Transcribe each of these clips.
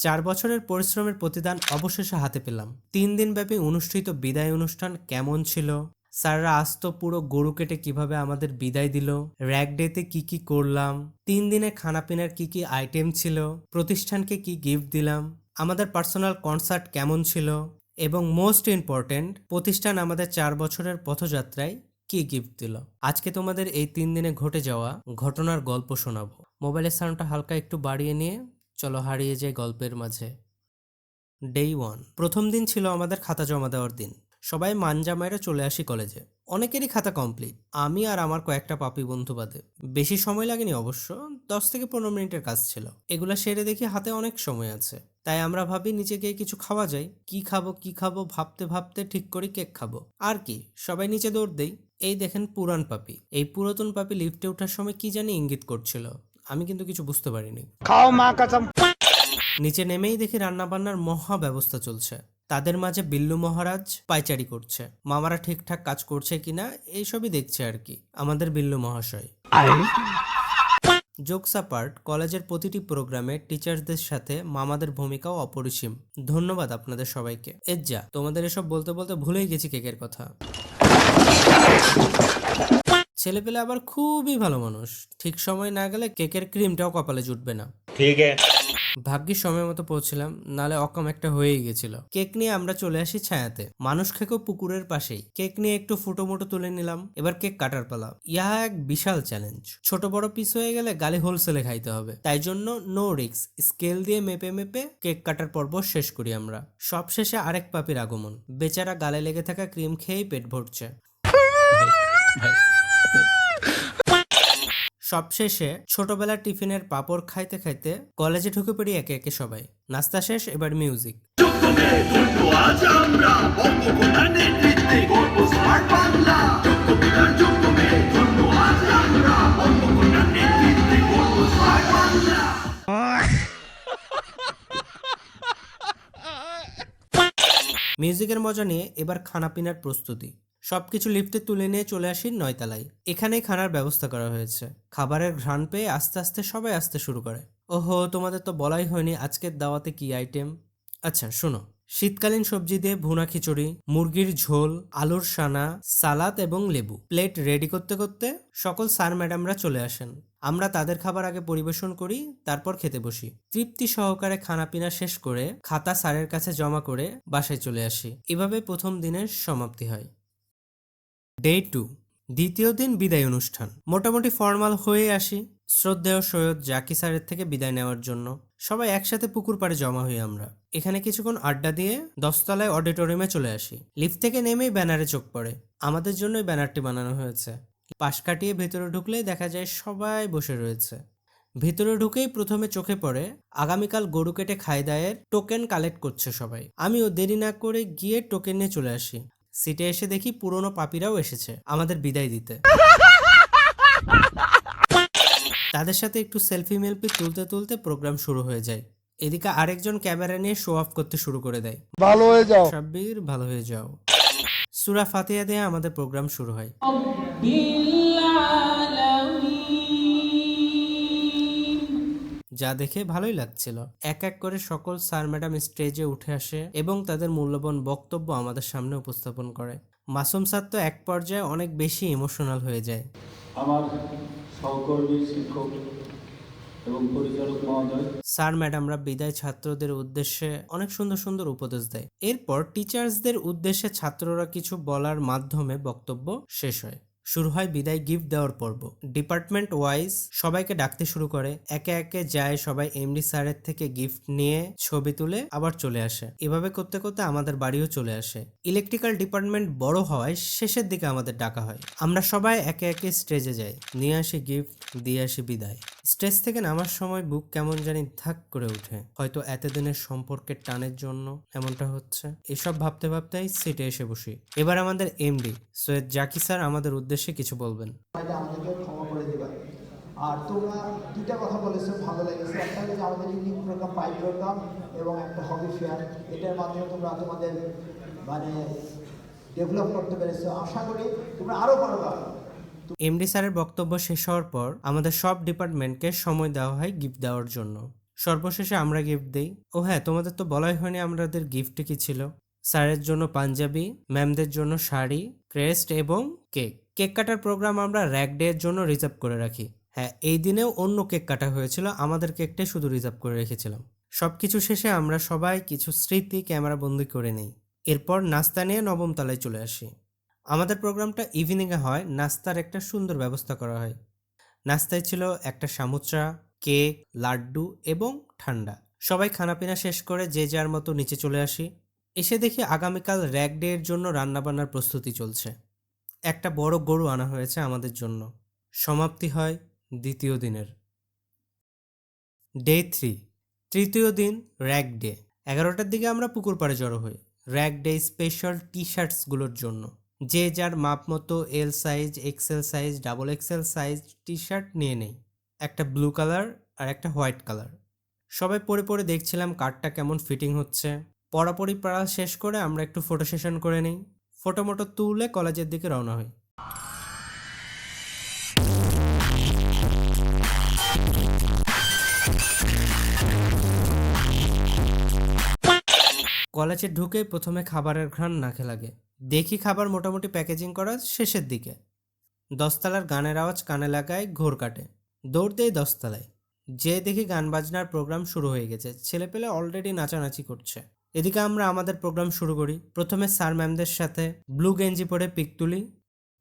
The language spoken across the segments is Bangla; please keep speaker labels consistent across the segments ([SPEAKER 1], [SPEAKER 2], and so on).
[SPEAKER 1] 4 বছরের পরিশ্রমের প্রতিদান অবশেষে হাতে পেলাম। 3 দিনব্যাপী অনুষ্ঠিত বিদায় অনুষ্ঠান কেমন ছিল? স্যাররা আস্ত পুরো গরু কেটে কিভাবে আমাদের বিদায় দিল, র্যাগ ডেতে কি কি করলাম, 3 দিনে খানাপিনার কি কি আইটেম ছিল, প্রতিষ্ঠানকে কি গিফট দিলাম, আমাদের পার্সোনাল কনসার্ট কেমন ছিল এবং মোস্ট ইম্পর্টেন্ট প্রতিষ্ঠান আমাদের 4 বছরের পথযাত্রায় কি গিফট দিল। আজকে তোমাদের এই 3 দিনে ঘটে যাওয়া ঘটনার গল্প শোনাবো। মোবাইলের সাউন্ডটা হালকা একটু বাড়িয়ে নিয়ে চলো হারিয়ে যাই গল্পের মাঝে। ডে 1, প্রথম দিন ছিল আমাদের খাতা জমা দেওয়ার দিন। সবাই মানজা মাইরে চলে আসি কলেজে। অনেকেরই খাতা কমপ্লিট, আমি আর আমার কয়েকটা পাপি বন্ধু বাদে। বেশি সময় লাগেনি অবশ্য, 10 থেকে 15 মিনিটের কাজ ছিল। এগুলা সেরে দেখি হাতে অনেক সময় আছে, তাই আমরা ভাবি নিচে গিয়ে কিছু খাওয়া যায়। কি খাবো ভাবতে ভাবতে ঠিক করি কেক খাবো। আর কি, সবাই নিচে দৌড় দেই। এই দেখেন পুরান পাপি। এই পুরাতন পাপি লিফটে ওঠার সময় কি জানি ইঙ্গিত করছিল, আমি কিন্তু কিছু বুঝতে পারিনি।
[SPEAKER 2] খাও মা কসম।
[SPEAKER 1] নিচে নেমেই দেখি রান্নাবান্নার মহা ব্যবস্থা চলছে। তাদের মাঝে বিল্লু মহারাজ পাইচারি করছে। মামারা ঠিকঠাক কাজ করছে কিনা এইসবই দেখছে আর কি আমাদের বিল্লু মহাশয়। জোকস অ্যাপার্ট, কলেজের প্রতিটি প্রোগ্রামে টিচারদের সাথে মামাদের ভূমিকাও অপরিসীম। ধন্যবাদ আপনাদের সবাইকে। যা তোমাদের এসব বলতে বলতে ভুলেই গেছি কেকের কথা। ছেলেপেলে আবার খুবই ভালো মানুষ, ঠিক সময় না গেলে কেকের ক্রিমটাও কপালে জুটবে না।
[SPEAKER 2] ঠিক আছে।
[SPEAKER 1] ভাগ্যিস সময় মতো পৌঁছলাম, নালে অকাম একটা হয়েই গেছিল। কেক নিয়ে আমরা চলে আসি ছায়াতে। মানুষ খেকো পুকুরের পাশেই। কেক নিয়ে একটু ফুটো মুটো তুলে নিলাম। এবার কেক কাটার পালা। ইহা এক বিশাল চ্যালেঞ্জ। ছোট বড় পিস হয়ে গেলে গালি হোলসেলে খাইতে হবে, তাই জন্য নো রিক্স, স্কেল দিয়ে মেপে মেপে কেক কাটার পর্ব শেষ করি আমরা। সব শেষে আরেক পাপির আগমন। বেচারা গালে লেগে থাকা ক্রিম খেয়েই পেট ভরছে। সবশেষে ছোটবেলার টিফিনের পাপড় খাইতে খাইতে কলেজে ঢুকে পড়ি একে একে সবাই। নাস্তা শেষ, এবার মিউজিক। মিউজিকের মজা নিয়ে এবার খানাপিনার প্রস্তুতি। সবকিছু লিফটে তুলে নিয়ে চলে আসি 9 তলায়। এখানেই খানার ব্যবস্থা করা হয়েছে। খাবারের ঘ্রাণ পেয়ে আস্তে আস্তে সবাই আসতে শুরু করে। ওহো, তোমাদের তো বলাই হয়নি আজকের দাওয়াতে কি আইটেম। আচ্ছা শোনো, শীতকালীন সবজি দিয়ে ভুনা খিচুড়ি, মুরগির ঝোল, আলুর সানা, সালাদ এবং লেবু। প্লেট রেডি করতে করতে সকল স্যার ম্যাডামরা চলে আসেন। আমরা তাদের খাবার আগে পরিবেশন করি, তারপর খেতে বসি। তৃপ্তি সহকারে খানাপিনা শেষ করে খাতা স্যারের কাছে জমা করে বাসায় চলে আসি। এভাবে প্রথম দিনের সমাপ্তি হয়। ডে 2, দ্বিতীয় দিন বিদায় অনুষ্ঠান। মোটামুটি ফর্মাল হয়ে আসি শ্রদ্ধেয় সৈয়দ জাকি স্যারের থেকে বিদায় নেওয়ার জন্য। সবাই একসাথে পুকুর পাড়ে জমা হই আমরা। এখানে কিছুক্ষণ আড্ডা দিয়ে 10 তলায় অডিটোরিয়ামে চলে আসি। লিফট থেকে নেমেই ব্যানারে চোখ পড়ে। আমাদের জন্যই ব্যানারটি বানানো হয়েছে। পাশ কাটিয়ে ভেতরে ঢুকলেই দেখা যায় সবাই বসে রয়েছে। ভিতরে ঢুকেই প্রথমে চোখে পড়ে আগামীকাল গরু কেটে খাই দায়ের টোকেন কালেক্ট করছে সবাই। আমিও দেরি না করে গিয়ে টোকেন নিয়ে চলে আসি। সিটে এসে দেখি পুরনো পাপিরাও এসেছে আমাদের বিদায় দিতে। তাদের সাথে একটু সেলফি মেলফি তুলতে তুলতে প্রোগ্রাম শুরু হয়ে যায়। এদিকে আরেকজন ক্যামেরা নিয়ে শো অফ করতে শুরু করে দেয়।
[SPEAKER 2] ভালো হয়ে যাও।
[SPEAKER 1] সাব্বির, ভালো হয়ে যাও। সূরা ফাতিহা দিয়ে আমাদের প্রোগ্রাম শুরু হয়। যা দেখে ভালোই লাগছিল। এক এক করে সকল স্যার ম্যাডাম স্টেজে উঠে আসে এবং তাদের মূল্যবান বক্তব্য আমাদের সামনে উপস্থাপন করে। মাসুম স্যার তো এক পর্যায়ে অনেক বেশি ইমোশনাল হয়ে যায়।
[SPEAKER 3] আমার সহকর্মী শিক্ষক এবং পরিচালক মহোদয়,
[SPEAKER 1] স্যার ম্যাডামরা বিদায় ছাত্রদের উদ্দেশ্যে অনেক সুন্দর সুন্দর উপদেশ দেয়। এরপর টিচার্সদের উদ্দেশ্যে ছাত্ররা কিছু বলার মাধ্যমে বক্তব্য শেষ হয়। শুরু হয় বিদায় গিফট দেওয়ার পর্ব। ডিপার্টমেন্ট ওয়াইজ সবাইকে ডাকতে শুরু করে। একে একে যায় সবাই এমডি স্যারের থেকে গিফট নিয়ে ছবি তুলে আবার চলে আসে। এভাবে করতে করতে আমাদের বাড়িও চলে আসে। ইলেকট্রিক্যাল ডিপার্টমেন্ট বড় হওয়ায় শেষের দিকে আমাদের ডাকা হয়। আমরা সবাই একে একে স্টেজে যাই, নিয়ে আসি গিফট, দিয়ে আসি বিদায়। স্টেজ থেকে নামার সময় বুক কেমন জানি ধাক করে ওঠে। হয়তো এতদিনের সম্পর্কের টানের জন্য এমনটা হচ্ছে। এসব ভাবতে ভাবতেই সিটে এসে বসি। এবার আমাদের এমডি সৈয়দ জাকি স্যার আমাদের উদ্দেশ্যে কিছু বলবেন।
[SPEAKER 4] আমাদেরকে ক্ষমা করে দেবা। আর তোমরা দুইটা কথা বলেছো, ভালো লেগেছে। একটা হচ্ছে আমাদের ইউনিক প্রোগ্রাম পাই প্রোগ্রাম এবং একটা হবি ফেয়ার, এটার মাধ্যমে তোমরা তোমাদের মানে ডেভেলপ করতে পেরেছো। আশা করি তোমরা আরো পারবা।
[SPEAKER 1] এমডি স্যারের বক্তব্য শেষ হওয়ার পর আমাদের সব ডিপার্টমেন্টকে সময় দেওয়া হয় গিফট দেওয়ার জন্য। সর্বশেষে আমরা গিফট দেই। ও হ্যাঁ, তোমাদের তো বলাই হয়নি আমাদের গিফটে কি ছিল। স্যারের জন্য পাঞ্জাবি, ম্যামদের জন্য শাড়ি, ক্রেস্ট এবং কেক। কেক কাটার প্রোগ্রাম আমরা র্যাক ডে এর জন্য রিজার্ভ করে রাখি। হ্যাঁ, এই দিনেও অন্য কেক কাটা হয়েছিল, আমাদের কেকটাই শুধু রিজার্ভ করে রেখেছিলাম। সবকিছু শেষে আমরা সবাই কিছু স্মৃতি ক্যামেরা বন্দি করে নেই। এরপর নাস্তা নিয়ে নবম তলায় চলে আসি। আমাদের প্রোগ্রামটা ইভিনিংয়ে হয়, নাস্তার একটা সুন্দর ব্যবস্থা করা হয়। নাস্তায় ছিল একটা সামুচা, কেক, লাড্ডু এবং ঠান্ডা। সবাই খানাপিনা শেষ করে যে যার মতো নিচে চলে আসি। এসে দেখি আগামীকাল র্যাক ডে এর জন্য রান্নাবান্নার প্রস্তুতি চলছে। একটা বড় গরু আনা হয়েছে আমাদের জন্য। সমাপ্তি হয় দ্বিতীয় দিনের। ডে 3, তৃতীয় দিন, র্যাক ডে। 11টার দিকে আমরা পুকুর পাড়ে জড়ো হই র্যাক ডে স্পেশাল টি শার্টসগুলোর জন্য। যে যার মাপ মতো L size, XL size, double XL size T shirt নিয়ে নেই। একটা ব্লু কালার আর একটা হোয়াইট কালার। সবাই পরে পরে দেখছিলাম কারটা কেমন ফিটিং হচ্ছে। পড়াপড়ি পড়া শেষ করে আমরা একটু ফটো সেশন করে নিই। ফটো মোটো তুলে কলেজের দিকে রওনা হই। কলেজে ঢুকে প্রথমে খাবারের ঘ্রাণ নাকে লাগে। দেখি খাবার মোটামুটি প্যাকেজিং করা শেষের দিকে। 10তলার গানের আওয়াজ কানে লাগায়, ঘোর কাটে। দৌড় দেই 10তলায়। যে দেখি গান বাজনার প্রোগ্রাম শুরু হয়ে গেছে, ছেলেপেলে অলরেডি নাচানাচি করছে। এদিকে আমরা আমাদের প্রোগ্রাম শুরু করি। প্রথমে স্যার ম্যামদের সাথে ব্লু গেঞ্জি পরে পিক তুলি,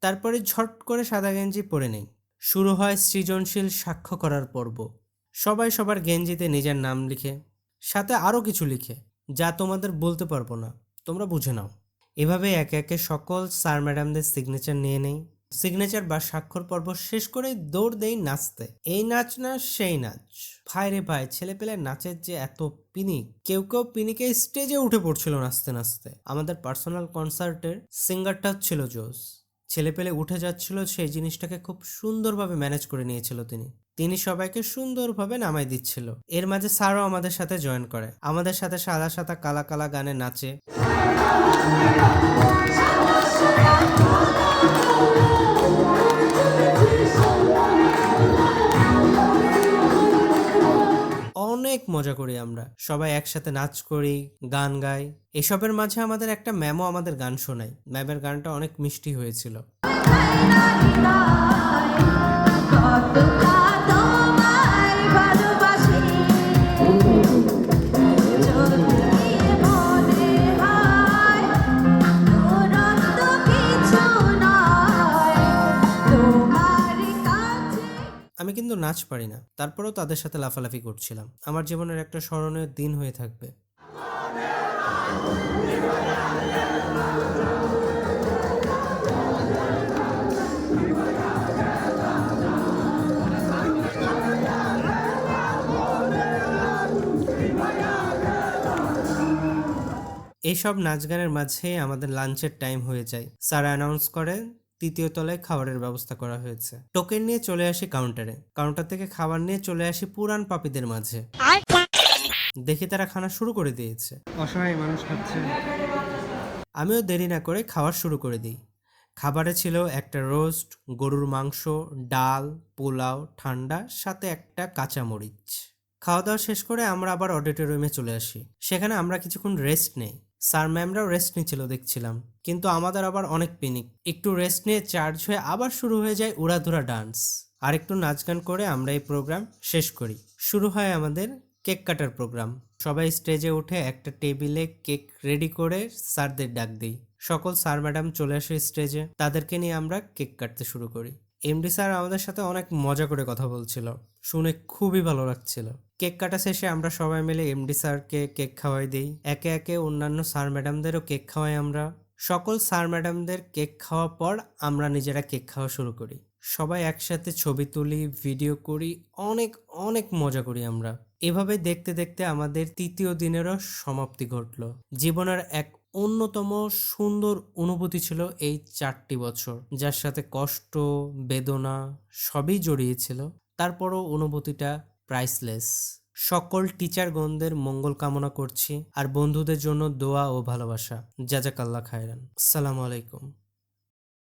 [SPEAKER 1] তারপরে ঝট করে সাদা গেঞ্জি পরে নেই। শুরু হয় সৃজনশীল সাক্ষ্য করার পর্ব। সবাই সবার গেঞ্জিতে নিজের নাম লিখে, সাথে আরও কিছু লিখে, যা তোমাদের বলতে পারবো না, তোমরা বুঝে নাও। এভাবে একে একে সকল স্যার ম্যাডামদের সিগনেচার নিয়ে নেই। সিগনেচার বা স্বাক্ষর পর্ব শেষ করেই দৌড় দেই নাচতে। এই নাচ না সেই নাচ। ভাই রে ভাই, ছেলেপেলে নাচের যে এত পিনিক! কেউ কেউ পিনিকে স্টেজে উঠে পড়ছিল নাচতে নাচতে। আমাদের পার্সোনাল কনসার্টের সিঙ্গারটা ছিল জোস। ছেলেপেলে উঠে যাচ্ছিল, সেই জিনিসটাকে খুব সুন্দরভাবে ম্যানেজ করে নিয়েছিল তিনি সবাইকে সুন্দরভাবে নামাই দিচ্ছিল। এর মাঝে স্যারও আমাদের সাথে জয়েন করে, আমাদের সাথে সাদা সাদা কালা কালা গানে নাচে। অনেক মজা করি আমরা, সবাই একসাথে নাচ করি, গান গাই। এসবের মাঝে আমাদের একটা ম্যামও আমাদের গান শোনায়। ম্যামের গানটা অনেক মিষ্টি হয়েছিল। আমি কিন্তু নাচ পারি না, তারপরেও তাদের সাথে লাফালাফি করছিলাম। আমার জীবনের একটা স্মরণীয় দিন হয়ে থাকবে। এইসব নাচ গানের মাঝে আমাদের লাঞ্চের টাইম হয়ে যায়। স্যার অ্যানাউন্স করেন তৃতীয় তলায় খাবারের ব্যবস্থা করা হয়েছে। টোকেন নিয়ে চলে আসি কাউন্টারে। কাউন্টার থেকে খাবার নিয়ে চলে আসি পুরান পাপীদের মাঝে। দেখি তারা খানা শুরু করে দিয়েছে।
[SPEAKER 2] অসহায় মানুষ খাচ্ছে।
[SPEAKER 1] আমিও দেরি না করে খাওয়া শুরু করে দিই। খাবারে ছিল একটা রোস্ট, গরুর মাংস, ডাল, পোলাও, ঠান্ডা, সাথে একটা কাঁচামরিচ। খাওয়া দাওয়া শেষ করে আমরা আবার অডিটোরিয়ামে চলে আসি। সেখানে আমরা কিছুক্ষণ রেস্ট নেই। স্যার ম্যামরাও রেস্ট নিচ্ছিল দেখছিলাম, কিন্তু আমাদের আবার অনেক পিনিক। একটু রেস্ট নিয়ে চার্জ হয়ে আবার শুরু হয়ে যায় উড়াধুরা ডান্স। আর একটু নাচ গান করে আমরা এই প্রোগ্রাম শেষ করি। শুরু হয় আমাদের কেক কাটার প্রোগ্রাম। সবাই স্টেজে উঠে একটা টেবিলে কেক রেডি করে স্যারদের ডাক দিই। সকল স্যার ম্যাডাম চলে আসে স্টেজে, তাদেরকে নিয়ে আমরা কেক কাটতে শুরু করি। এমডি স্যার আমাদের সাথে অনেক মজা করে কথা বলছিল, শুনে খুবই ভালো লাগছিল। কেক কাটা শেষে আমরা সবাই মিলে এমডি স্যারকে কেক খাওয়াই দিই। একে একে অন্যান্য স্যার ম্যাডামদেরও কেক খাওয়াই আমরা। সকল স্যার ম্যাডামদের কেক খাওয়ার পর আমরা নিজেরা কেক খাওয়া শুরু করি। সবাই একসাথে ছবি তুলি, ভিডিও করি, অনেক অনেক মজা করি আমরা। এভাবে দেখতে দেখতে আমাদের তৃতীয় দিনেরও সমাপ্তি ঘটল। জীবনের এক অন্যতম সুন্দর অনুভূতি ছিল এই 4টি বছর, যার সাথে কষ্ট, বেদনা সবই জড়িয়েছিল। তারপরও অনুভূতিটা প্রাইসলেস। সকল টিচারগণদের মঙ্গল কামনা করছি, আর বন্ধুদের জন্য দোয়া ও ভালোবাসা। জাজাকাল্লাহ খায়রান। আসসালামু আলাইকুম।